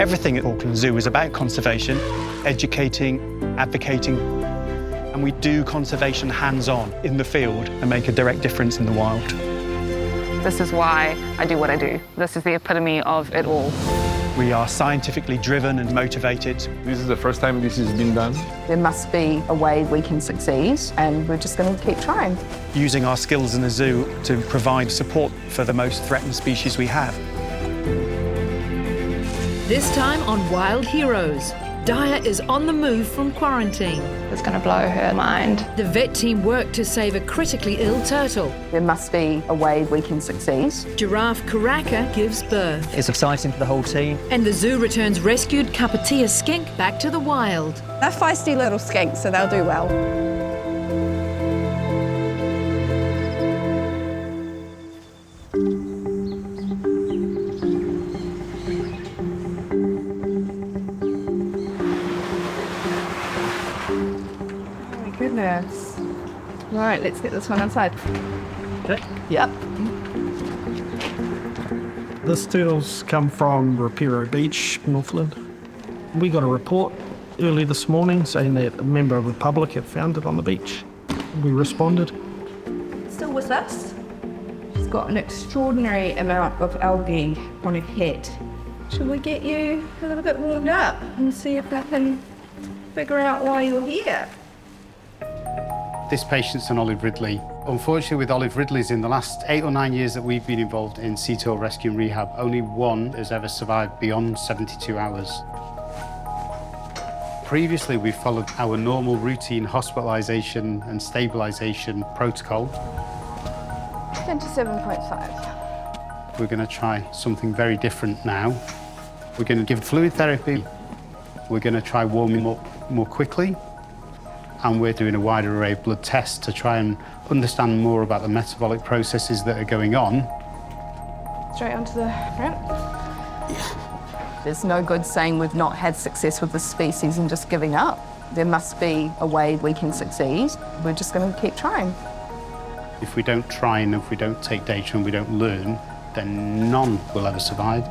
Everything at Auckland Zoo is about conservation, educating, advocating, and we do conservation hands-on in the field and make a direct difference in the wild. This is why I do what I do. This is the epitome of it all. We are scientifically driven and motivated. This is the first time this has been done. There must be a way we can succeed, and we're just going to keep trying. Using our skills in the zoo to provide support for the most threatened species we have. This time on Wild Heroes, Daya is on the move from quarantine. It's going to blow her mind. The vet team work to save a critically ill turtle. There must be a way we can succeed. Giraffe Kaka gives birth. It's exciting for the whole team. And the zoo returns rescued Carpeta skink back to the wild. They're feisty little skinks, so they'll do well. Goodness. Right, let's get this one outside. Okay. Yep. This turtle's come from Rapiro Beach in Auckland. We got a report early this morning saying that a member of the public had found it on the beach. We responded. Still with us. She's got an extraordinary amount of algae on her head. Should we get you a little bit warmed up and see if I can figure out why you're here? This patient's an Olive Ridley. Unfortunately, with Olive Ridley's, in the last 8 or 9 years that we've been involved in sea turtle rescue and rehab, only one has ever survived beyond 72 hours. Previously, we followed our normal routine hospitalisation and stabilisation protocol. 27.5. We're going to try something very different now. We're going to give fluid therapy. We're going to try warming him up more quickly. And we're doing a wide array of blood tests to try and understand more about the metabolic processes that are going on. Straight onto the front. There's no good saying we've not had success with this species and just giving up. There must be a way we can succeed. We're just going to keep trying. If we don't try and if we don't take data and we don't learn, then none will ever survive.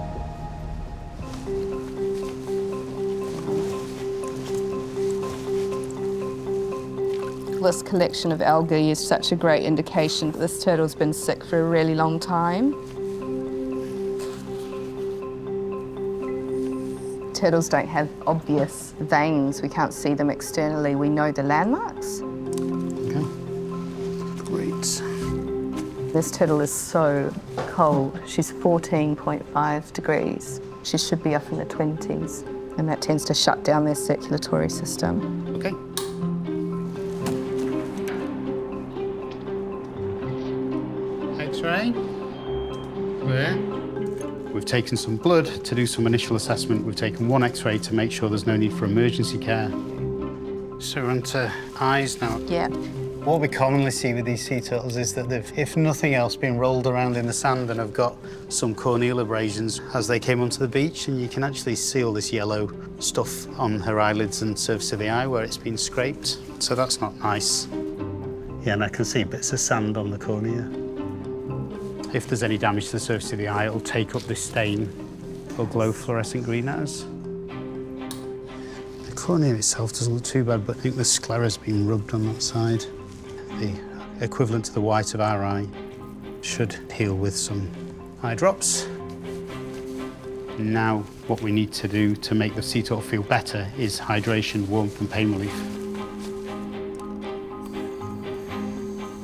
This collection of algae is such a great indication that this turtle's been sick for a really long time. Turtles don't have obvious veins. We can't see them externally. We know the landmarks. Okay. Great. This turtle is so cold. She's 14.5 degrees. She should be up in the 20s, and that tends to shut down their circulatory system. Okay. X-ray. Where? We've taken some blood to do some initial assessment. We've taken one X-ray to make sure there's no need for emergency care. So we're onto eyes now. Yeah. What we commonly see with these sea turtles is that they've, if nothing else, been rolled around in the sand and have got some corneal abrasions as they came onto the beach, and you can actually see all this yellow stuff on her eyelids and surface of the eye where it's been scraped. So that's not nice. Yeah, and I can see bits of sand on the cornea. If there's any damage to the surface of the eye, it'll take up this stain. It'll glow fluorescent green at us. The cornea itself doesn't look too bad, but I think the sclera's been rubbed on that side. The equivalent to the white of our eye should heal with some eye drops. Now, what we need to do to make the sea turtle feel better is hydration, warmth and pain relief.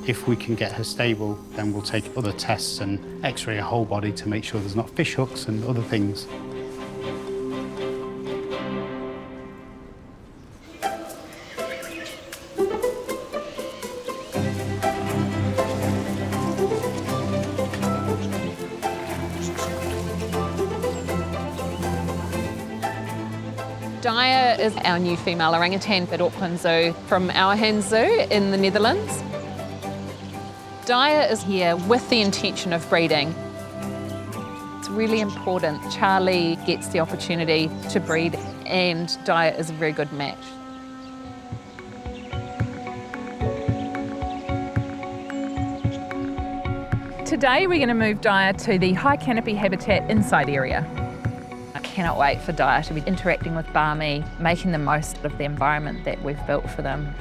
If we can get her stable, then we'll take other tests and X-ray her whole body to make sure there's not fish hooks and other things. Daya is our new female orangutan at Auckland Zoo from Auckland Zoo in the Netherlands. Daya is here with the intention of breeding. It's really important. Charlie gets the opportunity to breed, and Daya is a very good match. Today we're going to move Daya to the high canopy habitat inside area. cannot wait for Daya to be interacting with Barmy, making the most of the environment that we've built for them.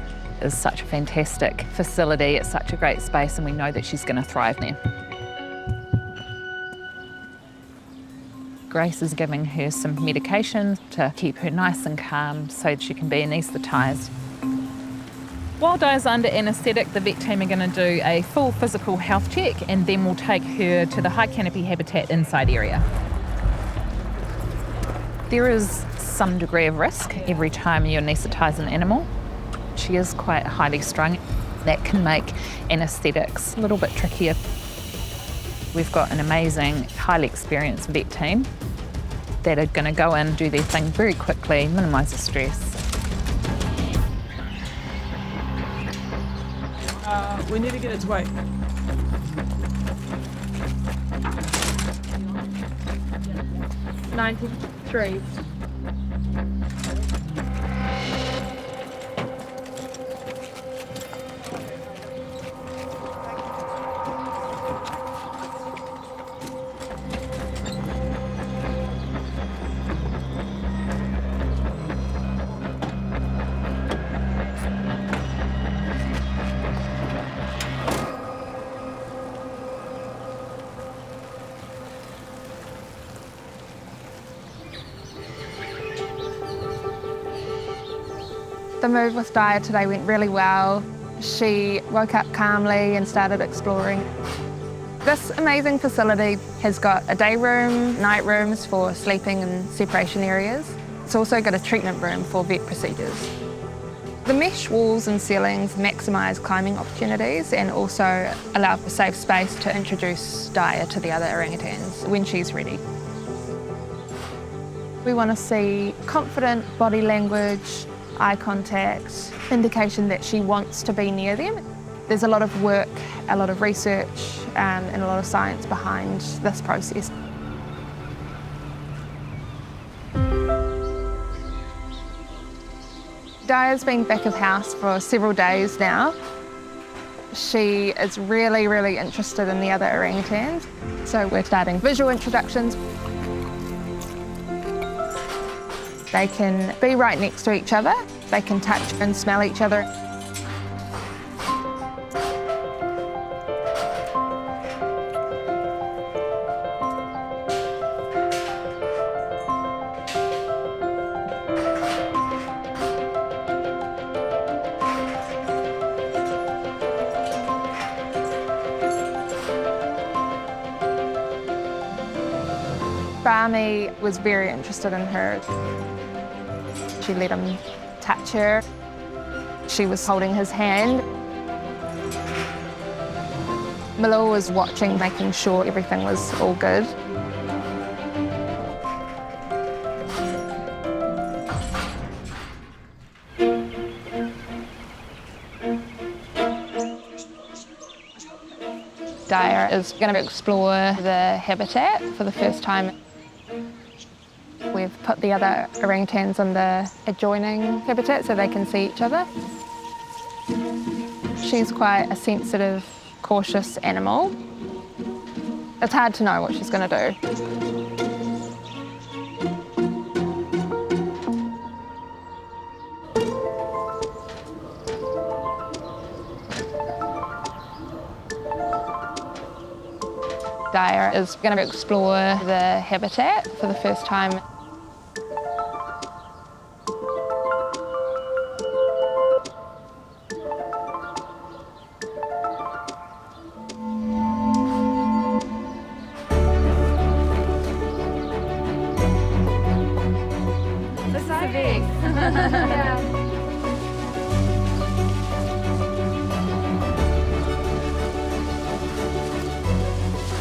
It's such a fantastic facility, it's such a great space, and we know that she's going to thrive there. Grace is giving her some medication to keep her nice and calm so that she can be anaesthetised. While Daya's under anaesthetic, the vet team are going to do a full physical health check, and then we'll take her to the high canopy habitat inside area. There is some degree of risk every time you anaesthetise an animal. She is quite highly strung. That can make anaesthetics a little bit trickier. We've got an amazing, highly experienced vet team that are going to go in, do their thing very quickly, minimise the stress. We need to get its weight. $93. The move with Daya today went really well. She woke up calmly and started exploring. This amazing facility has got a day room, night rooms for sleeping and separation areas. It's also got a treatment room for vet procedures. The mesh walls and ceilings maximise climbing opportunities and also allow for safe space to introduce Daya to the other orangutans when she's ready. We want to see confident body language, eye contact, indication that she wants to be near them. There's a lot of work, a lot of research and a lot of science behind this process. Daya's been back of house for several days now. She is really, really interested in the other orangutans, so we're starting visual introductions. They can be right next to each other. They can touch and smell each other. Barmy was very interested in her. She let him touch her. She was holding his hand. Malua was watching, making sure everything was all good. Daya is going to explore the habitat for the first time. We've put the other orangutans in the adjoining habitat so they can see each other. She's quite a sensitive, cautious animal. It's hard to know what she's going to do. Daya is going to explore the habitat for the first time.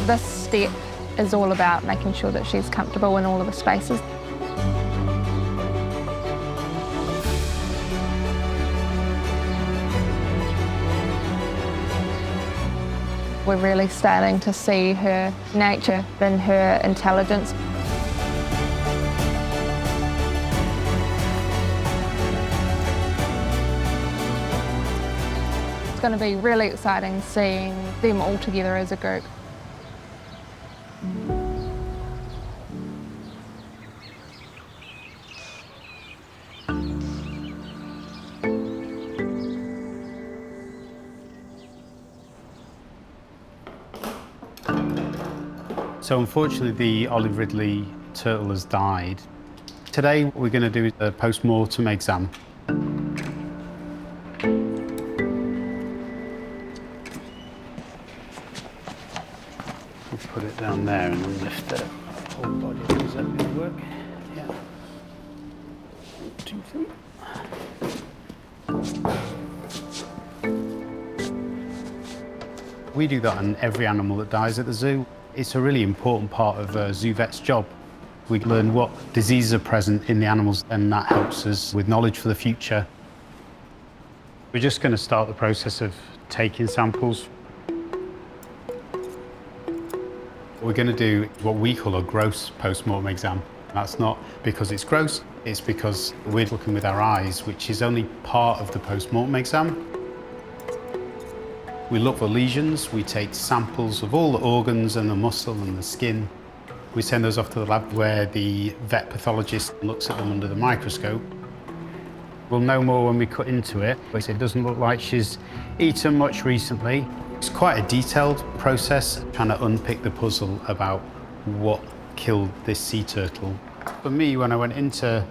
This step is all about making sure that she's comfortable in all of the spaces. We're really starting to see her nature and her intelligence. It's going to be really exciting seeing them all together as a group. So unfortunately, the olive Ridley turtle has died. Today, we're going to do a post-mortem exam. We'll put it down there and then lift the whole body. Is that going to work? Yeah. 1, 2, 3. We do that on every animal that dies at the zoo. It's a really important part of a zoo vet's job. We learn what diseases are present in the animals, and that helps us with knowledge for the future. We're just going to start the process of taking samples. We're going to do what we call a gross post-mortem exam. That's not because it's gross, it's because we're looking with our eyes, which is only part of the post-mortem exam. We look for lesions, we take samples of all the organs and the muscle and the skin. We send those off to the lab where the vet pathologist looks at them under the microscope. We'll know more when we cut into it, but it doesn't look like she's eaten much recently. It's quite a detailed process, trying to unpick the puzzle about what killed this sea turtle. For me, when I went into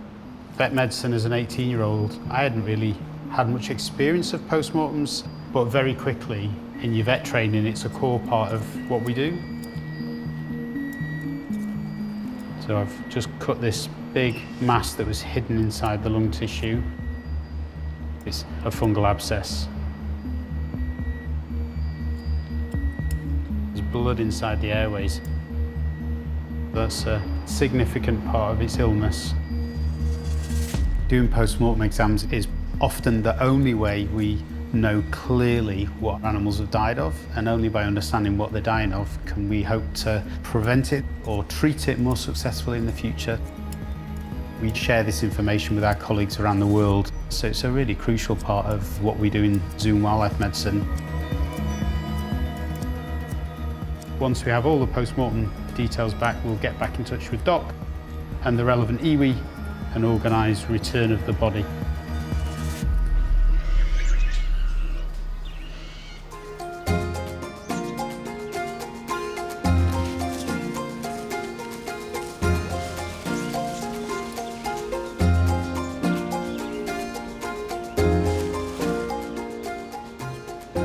vet medicine as an 18-year-old, I hadn't really had much experience of postmortems, but very quickly in your vet training, it's a core part of what we do. So I've just cut this big mass that was hidden inside the lung tissue. It's a fungal abscess. There's blood inside the airways. That's a significant part of its illness. Doing post-mortem exams is often the only way we know clearly what animals have died of, and only by understanding what they're dying of can we hope to prevent it or treat it more successfully in the future. We share this information with our colleagues around the world, so it's a really crucial part of what we do in zoo and wildlife medicine. Once we have all the post-mortem details back, we'll get back in touch with Doc and the relevant iwi and organise return of the body.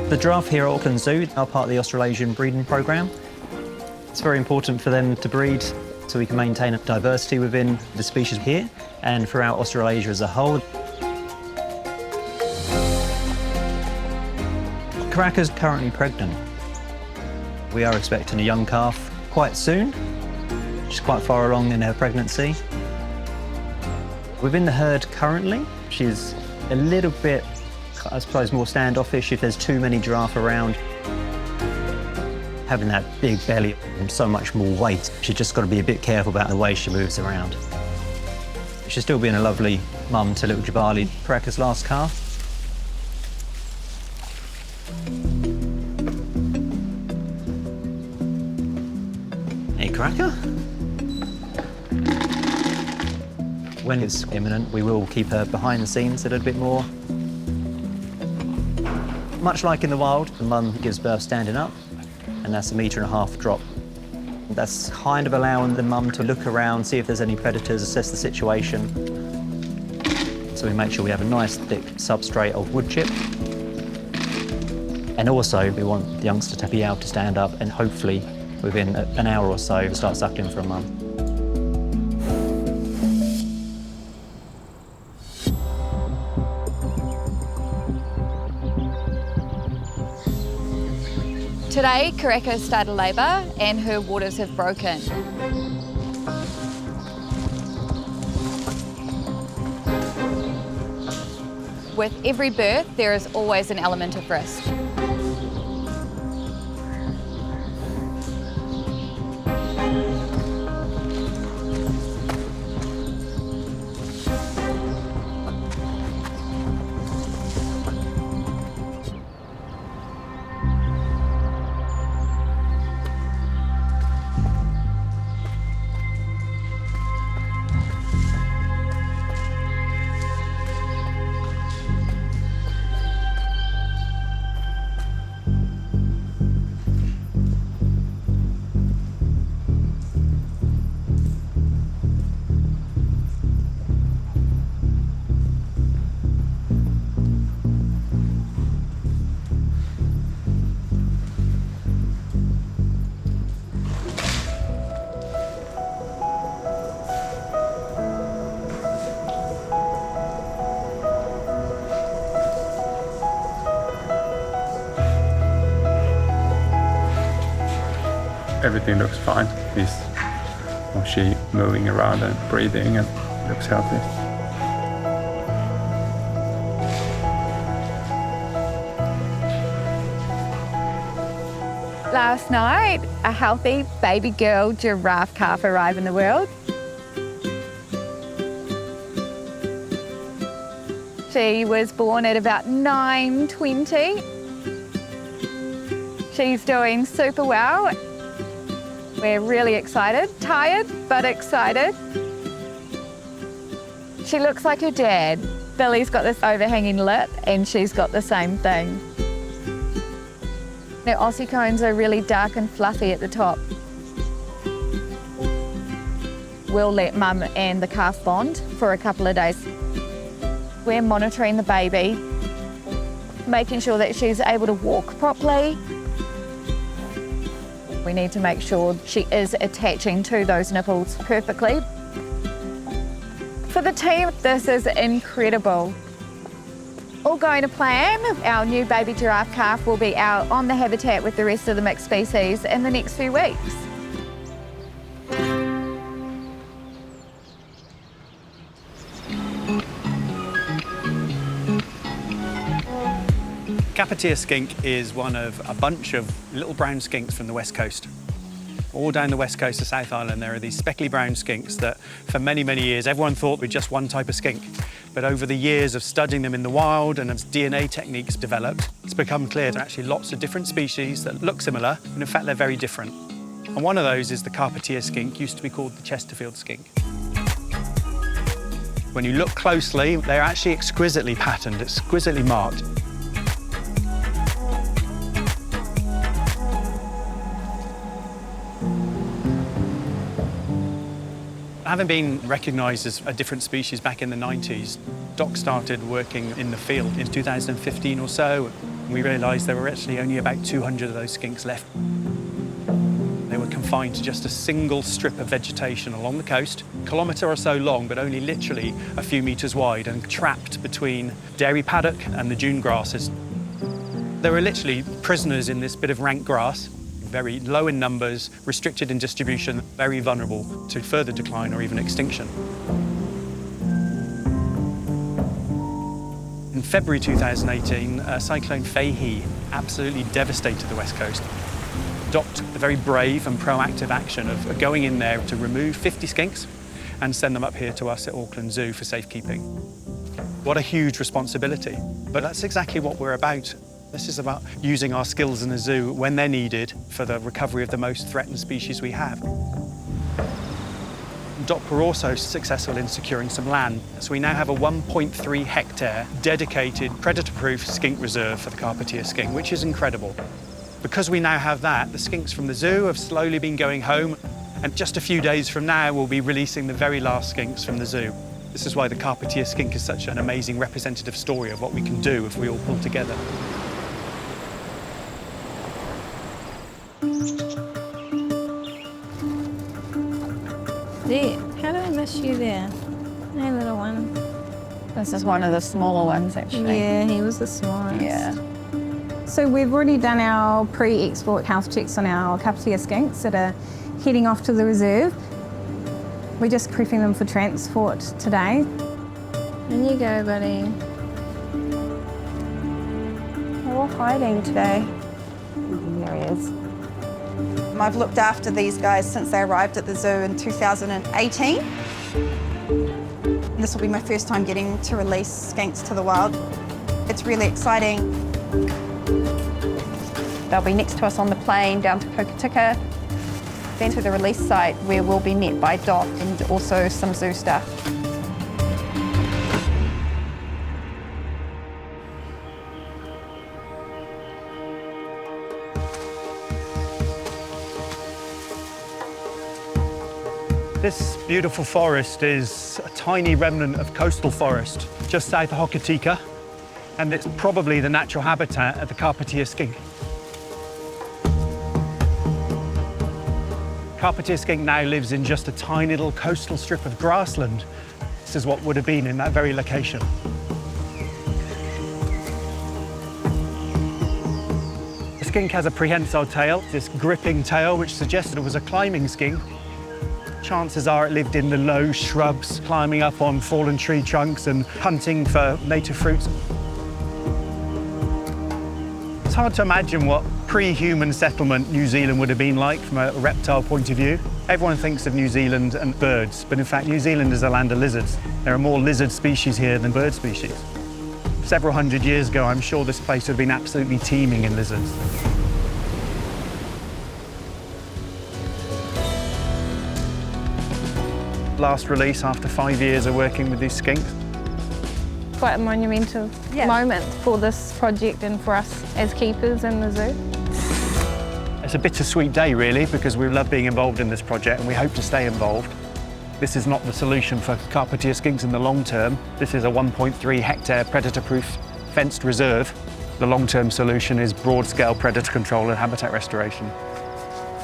The giraffe here at Auckland Zoo are part of the Australasian breeding programme. It's very important for them to breed so we can maintain a diversity within the species here and throughout Australasia as a whole. Kaka's currently pregnant. We are expecting a young calf quite soon. She's quite far along in her pregnancy. Within the herd currently, she's a little bit, I suppose, more standoffish if there's too many giraffe around. Having that big belly and so much more weight, she's just got to be a bit careful about the way she moves around. She's still being a lovely mum to little Jabali, Kaka's last calf. Hey, Kaka. When it's imminent, we will keep her behind the scenes a little bit more. Much like in the wild, the mum gives birth standing up, and that's a 1.5 metre drop. That's kind of allowing the mum to look around, see if there's any predators, assess the situation. So we make sure we have a nice thick substrate of wood chip. And also we want the youngster to be able to stand up and hopefully within an hour or so start suckling for a mum. Today, Kaka started labour and her waters have broken. With every birth, there is always an element of risk. Everything looks fine. He's or she moving around and breathing and looks healthy. Last night, a healthy baby girl giraffe calf arrived in the world. She was born at about 9:20. She's doing super well. We're really excited, tired, but excited. She looks like her dad. Billy's got this overhanging lip and she's got the same thing. Their ossicones are really dark and fluffy at the top. We'll let mum and the calf bond for a couple of days. We're monitoring the baby, making sure that she's able to walk properly. We need to make sure she is attaching to those nipples perfectly. For the team, this is incredible. All going to plan, our new baby giraffe calf will be out on the habitat with the rest of the mixed species in the next few weeks. Carpeta skink is one of a bunch of little brown skinks from the west coast. All down the west coast of South Island there are these speckly brown skinks that for many, many years everyone thought were just one type of skink. But over the years of studying them in the wild and as DNA techniques developed, it's become clear there are actually lots of different species that look similar, and in fact they're very different. And one of those is the Carpeta skink, used to be called the Chesterfield skink. When you look closely, they're actually exquisitely patterned, exquisitely marked. Having been recognised as a different species back in the 90s, Doc started working in the field in 2015 or so. We realised there were actually only about 200 of those skinks left. They were confined to just a single strip of vegetation along the coast, a kilometre or so long, but only literally a few metres wide, and trapped between dairy paddock and the dune grasses. They were literally prisoners in this bit of rank grass, very low in numbers, restricted in distribution, very vulnerable to further decline or even extinction. In February 2018, Cyclone Fahey absolutely devastated the west coast. Doc took the very brave and proactive action of going in there to remove 50 skinks and send them up here to us at Auckland Zoo for safekeeping. What a huge responsibility, but that's exactly what we're about. This is about using our skills in the zoo when they're needed for the recovery of the most threatened species we have. DOC were also successful in securing some land, so we now have a 1.3 hectare dedicated predator-proof skink reserve for the Carpeta skink, which is incredible. Because we now have that, the skinks from the zoo have slowly been going home, and just a few days from now we'll be releasing the very last skinks from the zoo. This is why the Carpeta skink is such an amazing representative story of what we can do if we all pull together. How did I miss you there? Hey, little one. This is one of the smaller ones, actually. Yeah, he was the smallest. Yeah. So we've already done our pre-export health checks on our Carpeta skinks that are heading off to the reserve. We're just prepping them for transport today. In you go, buddy. They're all hiding today. There he is. I've looked after these guys since they arrived at the zoo in 2018. And this will be my first time getting to release skinks to the wild. It's really exciting. They'll be next to us on the plane down to Kokatika, then to the release site where we'll be met by Doc and also some zoo staff. This beautiful forest is a tiny remnant of coastal forest just south of Hokitika, and it's probably the natural habitat of the Carpeta skink. Carpeta skink now lives in just a tiny little coastal strip of grassland. This is what would have been in that very location. skink has a prehensile tail, this gripping tail, which suggested it was a climbing skink. Chances are it lived in the low shrubs, climbing up on fallen tree trunks and hunting for native fruits. It's hard to imagine what pre-human settlement New Zealand would have been like from a reptile point of view. Everyone thinks of New Zealand and birds, but in fact New Zealand is a land of lizards. There are more lizard species here than bird species. Several hundred years ago, I'm sure this place would have been absolutely teeming in lizards. Last release after 5 years of working with these skinks. Quite a monumental moment for this project and for us as keepers in the zoo. It's a bittersweet day, really, because we love being involved in this project and we hope to stay involved. This is not the solution for Carpeta skinks in the long term. This is a 1.3 hectare predator-proof fenced reserve. The long-term solution is broad-scale predator control and habitat restoration.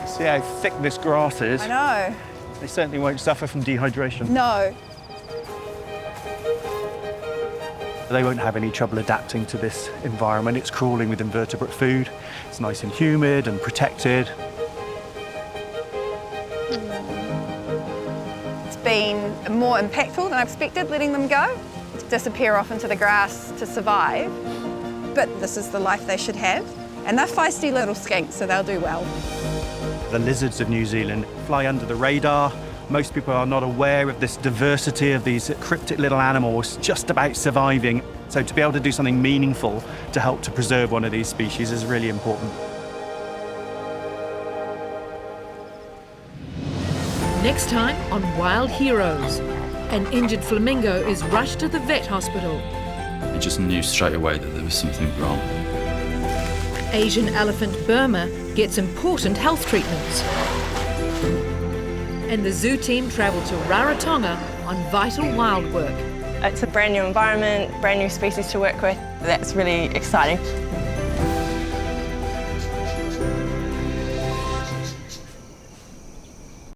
See how thick this grass is? I know. They certainly won't suffer from dehydration. No. They won't have any trouble adapting to this environment. It's crawling with invertebrate food. It's nice and humid and protected. It's been more impactful than I expected, letting them go, disappear off into the grass to survive. But this is the life they should have. And they're feisty little skinks, so they'll do well. The lizards of New Zealand fly under the radar. Most people are not aware of this diversity of these cryptic little animals just about surviving. So to be able to do something meaningful to help to preserve one of these species is really important. Next time on Wild Heroes, an injured flamingo is rushed to the vet hospital. I just knew straight away that there was something wrong. Asian elephant Burma gets important health treatments. And the zoo team travel to Rarotonga on vital wild work. It's a brand new environment, brand new species to work with. That's really exciting.